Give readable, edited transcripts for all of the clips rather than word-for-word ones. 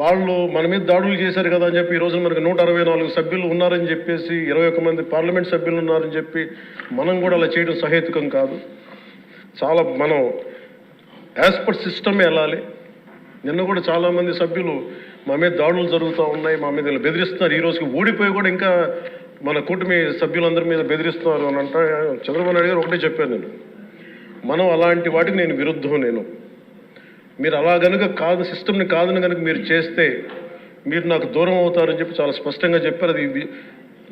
వాళ్ళు మన మీద దాడులు చేశారు కదా అని చెప్పి ఈరోజు మనకు 164 సభ్యులు ఉన్నారని చెప్పేసి 21 మంది పార్లమెంట్ సభ్యులు ఉన్నారని చెప్పి మనం కూడా అలా చేయడం సహేతుకం కాదు. చాలా మనం యాజ్ పర్ సిస్టమే వెళ్ళాలి. నిన్న కూడా చాలామంది సభ్యులు మా మీద దాడులు జరుగుతూ ఉన్నాయి, మా మీద బెదిరిస్తున్నారు. ఈ రోజుకి ఓడిపోయి కూడా ఇంకా మన కూటమి సభ్యులందరి మీద బెదిరిస్తున్నారు అని అంటే చంద్రబాబు నాయుడు గారు ఒకటే చెప్పాను నేను, మనం అలాంటి వాటికి నేను విరుద్ధం. మీరు అలా కనుక కాదు, సిస్టమ్ని కాదని కనుక మీరు చేస్తే మీరు నాకు దూరం అవుతారని చెప్పి చాలా స్పష్టంగా చెప్పారు. అది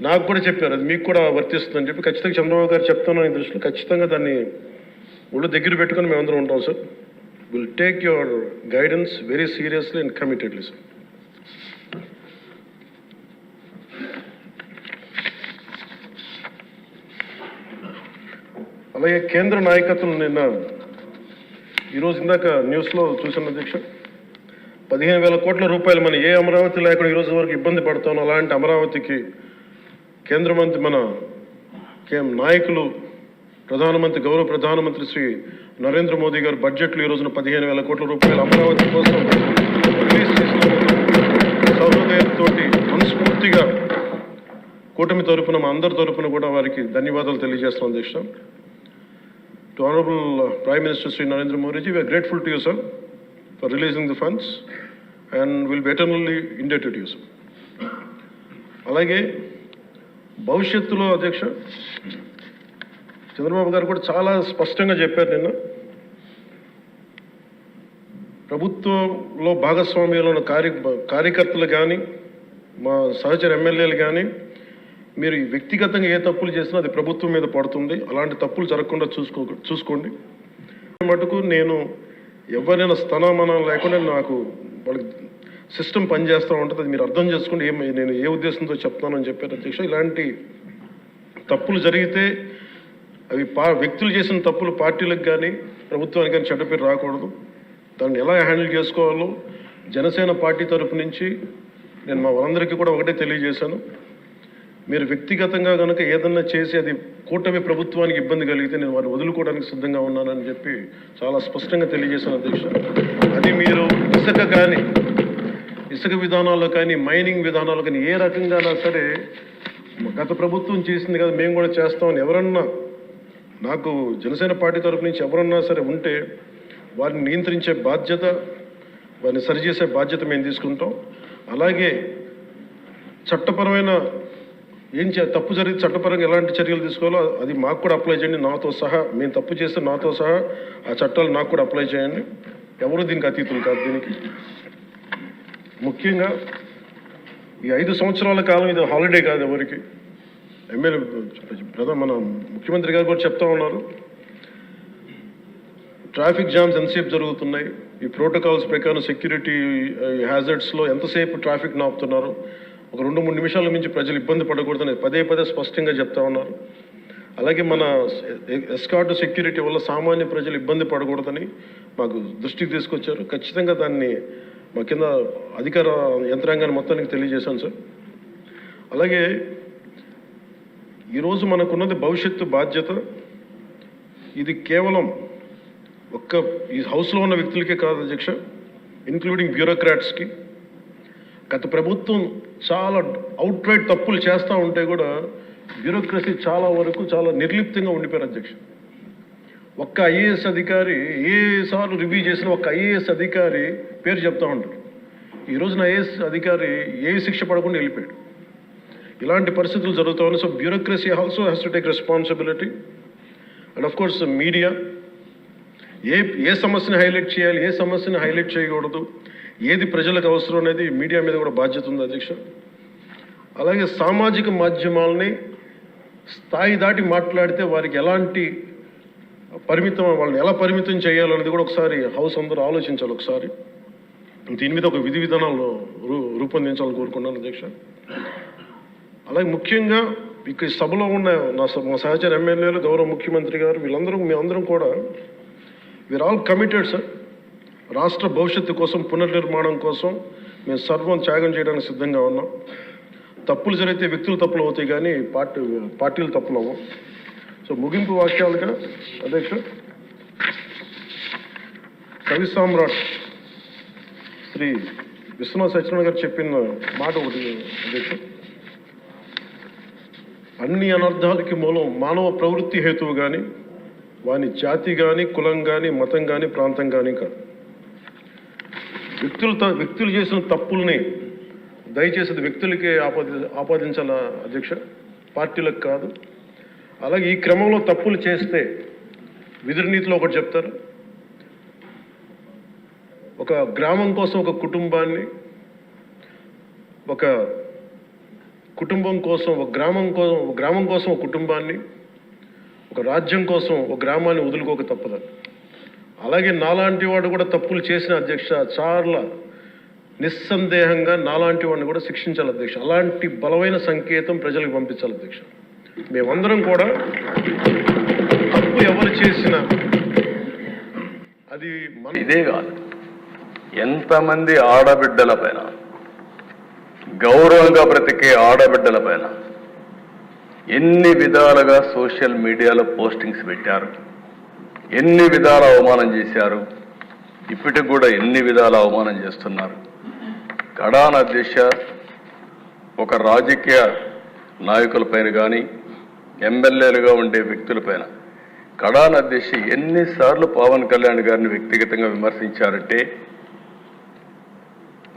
నాకు కూడా చెప్పారు, అది మీకు కూడా వర్తిస్తుందని చెప్పి ఖచ్చితంగా చంద్రబాబు గారు చెప్తున్నాను. ఈ దృష్టిలో ఖచ్చితంగా దాన్ని ఒళ్ళు దగ్గర పెట్టుకొని మేమందరం ఉంటాం sir. Will take your guidance very seriously and committedly sir. అలాగే కేంద్ర నాయకత్వం నిన్న ఈరోజు ఇందాక న్యూస్లో చూసిన అధ్యక్ష, 15,000 కోట్ల రూపాయలు మన ఏ అమరావతి లేకుండా ఈరోజు వరకు ఇబ్బంది పడతాను, అలాంటి అమరావతికి కేంద్ర మంత్రి మన నాయకులు ప్రధానమంత్రి గౌరవ ప్రధానమంత్రి శ్రీ నరేంద్ర మోదీ గారు బడ్జెట్లో ఈ రోజున 15,000 కోట్ల రూపాయలు అమరావతి కోసం రిలీజ్ చేసిన సహృదయంతో మనస్ఫూర్తిగా కూటమి తరపున మా అందరి తరపున కూడా వారికి ధన్యవాదాలు తెలియజేస్తున్నాం అధ్యక్ష. To Honorable Prime Minister Sri Narendra Modi ji, we are grateful to you, sir, for releasing the funds and will be eternally indebted to you, sir. అలాగే భవిష్యత్తులో అధ్యక్ష చంద్రబాబు గారు కూడా చాలా స్పష్టంగా చెప్పారు నిన్న, ప్రభుత్వంలో భాగస్వామ్యంలో ఉన్న కార్యకర్తలు కానీ మా సహచర ఎమ్మెల్యేలు కానీ మీరు వ్యక్తిగతంగా ఏ తప్పులు చేసినా అది ప్రభుత్వం మీద పడుతుంది. అలాంటి తప్పులు జరగకుండా చూసుకోండి. మటుకు నేను ఎవరైనా స్థానమానం లేకుండా నాకు వాళ్ళకి సిస్టమ్ పనిచేస్తూ ఉంటుంది, అది మీరు అర్థం చేసుకోండి. నేను ఏ ఉద్దేశంతో చెప్తానని చెప్పారు అధ్యక్ష. ఇలాంటి తప్పులు జరిగితే అవి వ్యక్తులు చేసిన తప్పులు పార్టీలకు కానీ ప్రభుత్వానికి కానీ చెడ్డ పేరు రాకూడదు. దాన్ని ఎలా హ్యాండిల్ చేసుకోవాలో జనసేన పార్టీ తరపు నుంచి నేను మా వాళ్ళందరికీ కూడా ఒకటే తెలియజేశాను. మీరు వ్యక్తిగతంగా కనుక ఏదన్నా చేసి అది కూటమి ప్రభుత్వానికి ఇబ్బంది కలిగితే నేను వారిని వదులుకోవడానికి సిద్ధంగా ఉన్నానని చెప్పి చాలా స్పష్టంగా తెలియజేశాను అధ్యక్ష. అది మీరు ఇసుక విధానాల్లో కానీ మైనింగ్ విధానాల్లో కానీ ఏ రకంగానా సరే గత ప్రభుత్వం చేసింది కదా మేము కూడా చేస్తామని ఎవరన్నా నాకు జనసేన పార్టీ తరఫు నుంచి ఎవరన్నా సరే ఉంటే వారిని నియంత్రించే బాధ్యత, వారిని సరిచేసే బాధ్యత మేము తీసుకుంటాం. అలాగే చట్టపరమైన తప్పు జరిగితే చట్టపరంగా ఎలాంటి చర్యలు తీసుకోవాలో అది మాకు కూడా అప్లై చేయండి, నాతో సహా. మేము తప్పు చేస్తే నాతో సహా ఆ చట్టాలు నాకు కూడా అప్లై చేయండి. ఎవరు దీనికి అతీతులు కాదు. దీనికి ముఖ్యంగా ఈ 5 సంవత్సరాల కాలం ఇది హాలిడే కాదు ఎవరికి. మన ముఖ్యమంత్రి గారు కూడా చెప్తా ఉన్నారు, ట్రాఫిక్ జామ్స్ ఎంతసేపు జరుగుతున్నాయి, ఈ ప్రోటోకాల్స్ ప్రకారం సెక్యూరిటీ హ్యాజర్డ్స్లో ఎంతసేపు ట్రాఫిక్ నాపుతున్నారు, ఒక 2-3 నిమిషాల మించి ప్రజలు ఇబ్బంది పడకూడదని పదే స్పష్టంగా చెప్తా ఉన్నారు. అలాగే మన ఎస్కార్ట్ సెక్యూరిటీ వల్ల సామాన్య ప్రజలు ఇబ్బంది పడకూడదని మాకు దృష్టికి తీసుకొచ్చారు. ఖచ్చితంగా దాన్ని మా కింద అధికార యంత్రాంగాన్ని మొత్తానికి తెలియజేశాను సార్. అలాగే ఈరోజు మనకున్నది భవిష్యత్తు బాధ్యత. ఇది కేవలం ఈ హౌస్లో ఉన్న వ్యక్తులకే కాదు అధ్యక్ష, ఇంక్లూడింగ్ బ్యూరోక్రాట్స్కి. గత ప్రభుత్వం చాలా అవుట్రైట్ తప్పులు చేస్తూ ఉంటే కూడా బ్యూరోక్రసీ చాలా వరకు చాలా నిర్లిప్తంగా ఉండిపోయారు అధ్యక్ష. ఒక్క ఐఏఎస్ అధికారి ఏసార్లు రివ్యూ చేసిన ఒక్క ఐఏఎస్ అధికారి పేరు చెప్తా ఉంటారు. ఈ రోజున ఐఏఎస్ అధికారి ఏ శిక్ష పడకుండా వెళ్ళిపోయాడు. ఇలాంటి పరిస్థితులు జరుగుతూ ఉన్నాయి. So bureaucracy also has to take responsibility. And of course media ఏ సమస్యని హైలైట్ చేయాలి, ఏ సమస్యని హైలైట్ చేయకూడదు, ఏది ప్రజలకు అవసరం అనేది మీడియా మీద కూడా బాధ్యత ఉంది అధ్యక్ష. అలాగే సామాజిక మాధ్యమాలని స్థాయి దాటి మాట్లాడితే వారికి ఎలాంటి వాళ్ళని ఎలా పరిమితం చేయాలనేది కూడా ఒకసారి హౌస్ అందరూ ఆలోచించాలి. ఒకసారి దీని మీద ఒక విధి విధానాలు రూపొందించాలని కోరుకున్నాను అధ్యక్ష. అలాగే ముఖ్యంగా ఇక్కడ సభలో ఉన్న మా సహచర ఎమ్మెల్యేలు, గౌరవ ముఖ్యమంత్రి గారు, మేమందరం కూడా వీఆర్ ఆల్ కమిటెడ్ సార్. రాష్ట్ర భవిష్యత్తు కోసం, పునర్నిర్మాణం కోసం మేము సర్వం త్యాగం చేయడానికి సిద్ధంగా ఉన్నాం. తప్పులు జరిగితే వ్యక్తులు తప్పులు అవుతాయి కానీ పార్టీలు తప్పులు అవ్వవు. సో ముగింపు వాక్యాలుగా అధ్యక్ష, కవి సామ్రాట్ శ్రీ విశ్వనాథ్ సత్యనారాయణ గారు చెప్పిన మాట ఒకటి అధ్యక్ష, అన్ని అనర్థాలకి మూలం మానవ ప్రవృత్తి హేతువు కానీ వాని జాతి కానీ కులం కానీ మతం కానీ ప్రాంతం కానీ కాదు. వ్యక్తులు చేసిన తప్పుల్ని దయచేసి వ్యక్తులకే ఆపాదించాల అధ్యక్ష, పార్టీలకు కాదు. అలాగే ఈ క్రమంలో తప్పులు చేస్తే విధునీతిలో ఒకటి చెప్తారు, ఒక గ్రామం కోసం ఒక కుటుంబాన్ని, ఒక కుటుంబం కోసం ఒక గ్రామం కోసం ఒక కుటుంబాన్ని, ఒక రాజ్యం కోసం ఒక గ్రామాన్ని వదులుకోక తప్పదు. అలాగే నాలాంటి వాడు కూడా తప్పులు చేసిన అధ్యక్ష చాలా నిస్సందేహంగా నాలాంటి వాడిని కూడా శిక్షించాలి అధ్యక్ష. అలాంటి బలమైన సంకేతం ప్రజలకు పంపించాలి అధ్యక్ష. మేమందరం కూడా తప్పు ఎవరు చేసినా అది ఇదే కాదు, ఎంతమంది ఆడబిడ్డల పైన, గౌరవంగా బ్రతికే ఆడబిడ్డల పైన ఎన్ని విధాలుగా సోషల్ మీడియాలో పోస్టింగ్స్ పెట్టారు, ఎన్ని విధాల అవమానం చేశారు, ఇప్పటికి కూడా ఎన్ని విధాల అవమానం చేస్తున్నారు. కడాన అధ్యక్ష, ఒక రాజకీయ నాయకులపైన కానీ ఎమ్మెల్యేలుగా ఉండే వ్యక్తులపైన కడాన అధ్యక్ష ఎన్నిసార్లు పవన్ కళ్యాణ్ గారిని వ్యక్తిగతంగా విమర్శించారంటే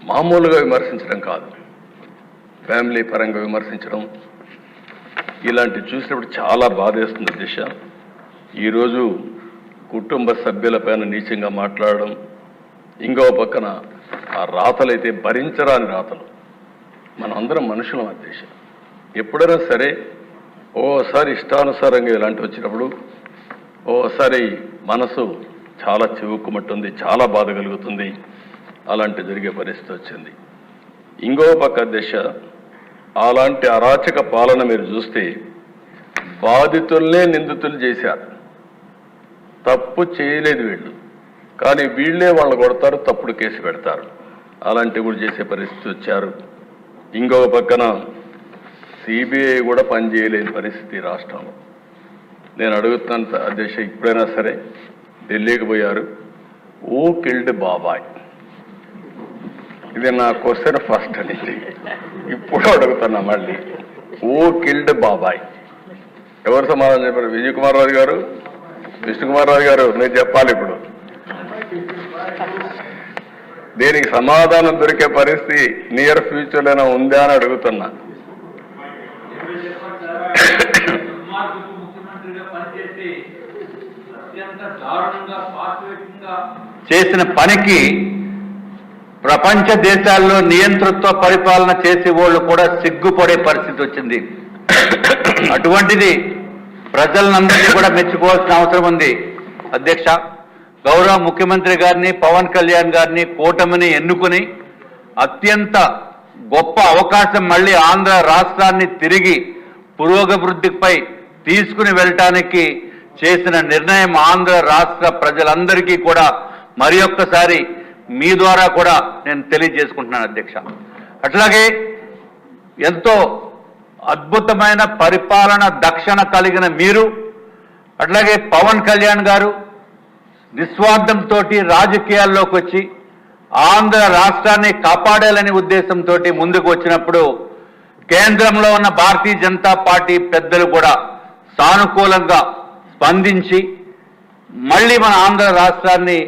మామూలుగా విమర్శించడం కాదు, ఫ్యామిలీ పరంగా విమర్శించడం, ఇలాంటివి చూసినప్పుడు చాలా బాధేస్తుంది అధ్యక్ష. ఈరోజు కుటుంబ సభ్యులపైన నీచంగా మాట్లాడడం, ఇంకో పక్కన ఆ రాతలైతే భరించరాని రాతలు. మనం అందరం మనుషులం అధ్యక్ష. ఎప్పుడైనా సరే ఓసారి ఇష్టానుసారంగా ఇలాంటివి వచ్చినప్పుడు ఓసారి మనసు చాలా చివుక్కుమంటుంది, చాలా బాధ కలుగుతుంది. అలాంటి జరిగే పరిస్థితి వచ్చింది. ఇంకో పక్క అధ్యక్ష, అలాంటి అరాచక పాలన మీరు చూస్తే బాధితుల్నే నిందితులు చేశారు. తప్పు చేయలేదు వీళ్ళు, కానీ వీళ్ళే వాళ్ళు కొడతారు, తప్పుడు కేసు పెడతారు. అలాంటివి కూడా చేసే పరిస్థితి వచ్చారు. ఇంకొక పక్కన సిబిఐ కూడా పనిచేయలేని పరిస్థితి రాష్ట్రంలో. నేను అడుగుతున్నాను అధ్యక్ష, ఇప్పుడైనా సరే ఢిల్లీకి పోయారు, ఓ కిల్డ్ బాబాయ్, ఇది నా క్వశ్చన్ ఫస్ట్ అనేది, ఇప్పుడు అడుగుతున్నా మళ్ళీ, ఓ కిల్డ్ బాబాయ్ ఎవరు సమాధానం చెప్పారు? విజయ్ కుమార్ రాజు గారు, విష్ణుకుమార్ రాజు గారు, మీరు చెప్పాలి ఇప్పుడు. దీనికి సమాధానం దొరికే పరిస్థితి నియర్ ఫ్యూచర్లోనే ఉందా అని అడుగుతున్నా. చేసిన పనికి ప్రపంచ దేశాల్లో నియంతృత్వ పరిపాలన చేసే వాళ్ళు కూడా సిగ్గుపడే పరిస్థితి వచ్చింది. అటువంటిది ప్రజలందరినీ కూడా మెచ్చుకోవాల్సిన అవసరం ఉంది అధ్యక్ష. గౌరవ ముఖ్యమంత్రి గారిని, పవన్ కళ్యాణ్ గారిని, కూటమిని ఎన్నుకుని అత్యంత గొప్ప అవకాశం మళ్ళీ ఆంధ్ర రాష్ట్రాన్ని తిరిగి పురోగభివృద్ధిపై తీసుకుని వెళ్ళటానికి చేసిన నిర్ణయం ఆంధ్ర రాష్ట్ర ప్రజలందరికీ కూడా మరి ఒక్కసారి మీ ద్వారా కూడా నేను తెలియజేసుకుంటున్నాను అధ్యక్ష. అట్లాగే ఎంతో అద్భుతమైన పరిపాలన దక్షణ కలిగిన మీరు, అట్లాగే పవన్ కళ్యాణ్ గారు నిస్వార్థంతో రాజకీయాల్లోకి వచ్చి ఆంధ్ర రాష్ట్రాన్ని కాపాడాలనే ఉద్దేశంతో ముందుకు వచ్చినప్పుడు కేంద్రంలో ఉన్న భారతీయ జనతా పార్టీ పెద్దలు కూడా సానుకూలంగా స్పందించి మళ్ళీ మన ఆంధ్ర రాష్ట్రాన్ని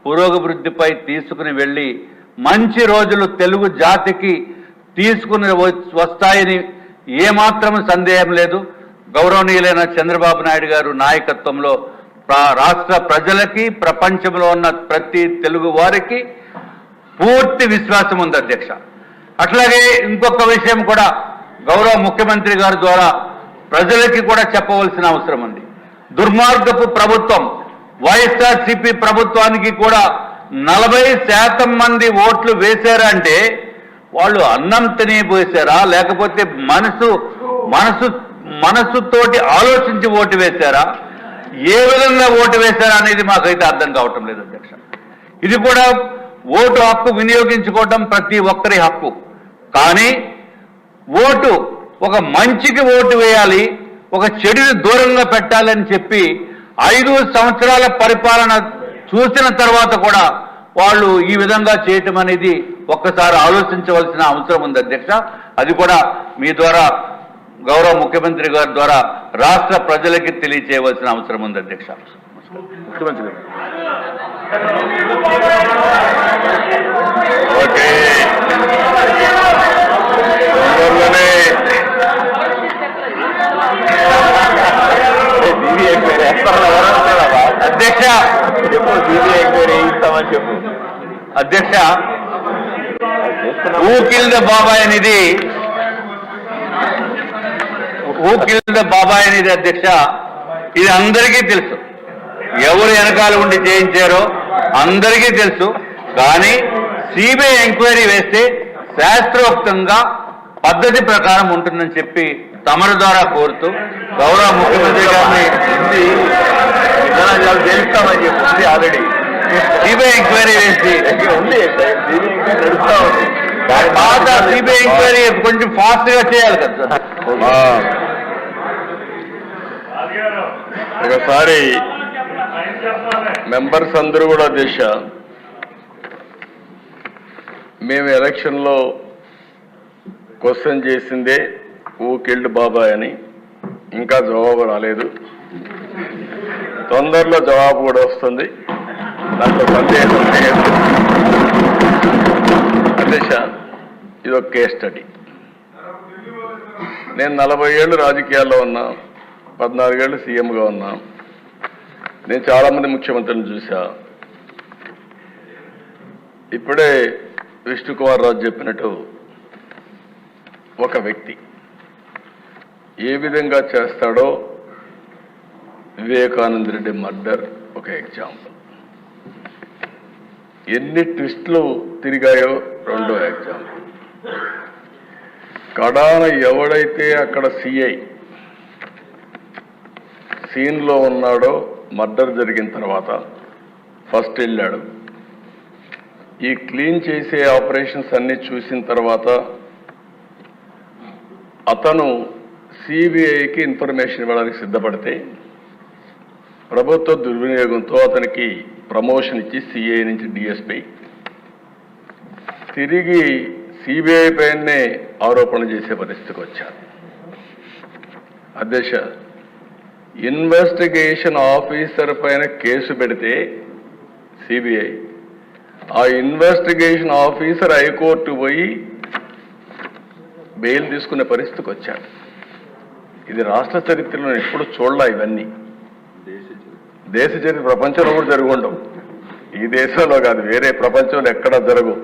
పురోగభివృద్ధిపై తీసుకుని వెళ్ళి మంచి రోజులు తెలుగు జాతికి తీసుకుని వస్తాయని ఏమాత్రం సందేహం లేదు. గౌరవనీయులైన చంద్రబాబు నాయుడు గారు నాయకత్వంలో రాష్ట్ర ప్రజలకి, ప్రపంచంలో ఉన్న ప్రతి తెలుగు వారికి పూర్తి విశ్వాసం ఉంది అధ్యక్ష. అట్లాగే ఇంకొక విషయం కూడా గౌరవ ముఖ్యమంత్రి గారి ద్వారా ప్రజలకి కూడా చెప్పవలసిన అవసరం ఉంది. దుర్మార్గపు ప్రభుత్వం వైఎస్ఆర్సీపీ ప్రభుత్వానికి కూడా 40% మంది ఓట్లు వేశారంటే వాళ్ళు అన్నం తినిపోసారా, లేకపోతే మనసుతోటి ఆలోచించి ఓటు వేశారా, ఏ విధంగా ఓటు వేశారా అనేది మాకైతే అర్థం కావటం లేదు అధ్యక్ష. ఇది కూడా ఓటు హక్కు వినియోగించుకోవటం ప్రతి ఒక్కరి హక్కు. కానీ ఓటు ఒక మంచికి ఓటు వేయాలి, ఒక చెడుని దూరంగా పెట్టాలని చెప్పి 5 సంవత్సరాల పరిపాలన చూసిన తర్వాత కూడా వాళ్ళు ఈ విధంగా చేయటం అనేది ఒక్కసారి ఆలోచించవలసిన అవసరం ఉంది అధ్యక్ష. అది కూడా మీ ద్వారా గౌరవ ముఖ్యమంత్రి గారి ద్వారా రాష్ట్ర ప్రజలకి తెలియచేయవలసిన అవసరం ఉంది అధ్యక్ష. ముఖ్యమంత్రి గారు. ఓకే, తొందరలోనే అధ్యక్ష అధ్యక్ష హూ కిల్డ్ బాబాయ్ అనేది అధ్యక్ష, ఇది అందరికీ తెలుసు. ఎవరు వెనకాల ఉండి చేయించారో అందరికీ తెలుసు. కానీ సిబిఐ ఎంక్వైరీ వేస్తే శాస్త్రోక్తంగా పద్ధతి ప్రకారం ఉంటుందని చెప్పి తమరి ద్వారా కోరుతూ గౌరవ ముఖ్యమంత్రి గారిని తెలుస్తామని చెప్పి ఆల్రెడీ సిబిఐ ఎంక్వైరీ వేసి పాత సిబిఐ ఎంక్వైరీ కొంచెం ఫాస్ట్ గా చేయాలి కదా సార్. ఒకసారి మెంబర్స్ అందరూ కూడా దేశ మేము ఎలక్షన్లో క్వశ్చన్ చేసిందే హూ కిల్డ్ బాబాయ్ అని, ఇంకా జవాబు రాలేదు. తొందరలో జవాబు కూడా వస్తుంది, దాంట్లో సందేహం లేదు. అధ్యక్ష, ఇది ఒక కేస్ స్టడీ. నేను 40 ఏళ్ళు రాజకీయాల్లో ఉన్నా, 14 ఏళ్ళు సీఎంగా ఉన్నా. నేను చాలామంది ముఖ్యమంత్రులను చూసా. ఇప్పుడే విష్ణుకుమార్ రాజు చెప్పినట్టు ఒక వ్యక్తి ఏ విధంగా చేస్తాడో వివేకానంద రెడ్డి మర్డర్ ఒక ఎగ్జాంపుల్. ఎన్ని ట్విస్టులు తిరిగాయో రెండో ఎగ్జాంపుల్. కడాన ఎవడైతే అక్కడ సిఐ సీన్లో ఉన్నాడో మర్డర్ జరిగిన తర్వాత ఫస్ట్ వెళ్ళాడు. ఈ క్లీన్ చేసే ఆపరేషన్స్ అన్ని చూసిన తర్వాత అతను సిబిఐకి ఇన్ఫర్మేషన్ ఇవ్వడానికి సిద్ధపడితే ప్రభుత్వ దుర్వినియోగంతో అతనికి ప్రమోషన్ ఇచ్చి సిఐ నుంచి డిఎస్పీ తిరిగి సిబిఐ పైనే ఆరోపణలు చేసే పరిస్థితికి వచ్చారు. అధ్యక్ష, ఇన్వెస్టిగేషన్ ఆఫీసర్ పైన కేసు పెడితే సిబిఐ, ఆ ఇన్వెస్టిగేషన్ ఆఫీసర్ హైకోర్టు పోయి బెయిల్ తీసుకునే పరిస్థితికి వచ్చాడు. ఇది రాష్ట్ర చరిత్రలో ఎప్పుడు చూడలే. ఇవన్నీ దేశ చరిత్ర ప్రపంచంలో కూడా జరుగుండవు. ఈ దేశంలో కాదు, వేరే ప్రపంచంలో ఎక్కడా జరగవు.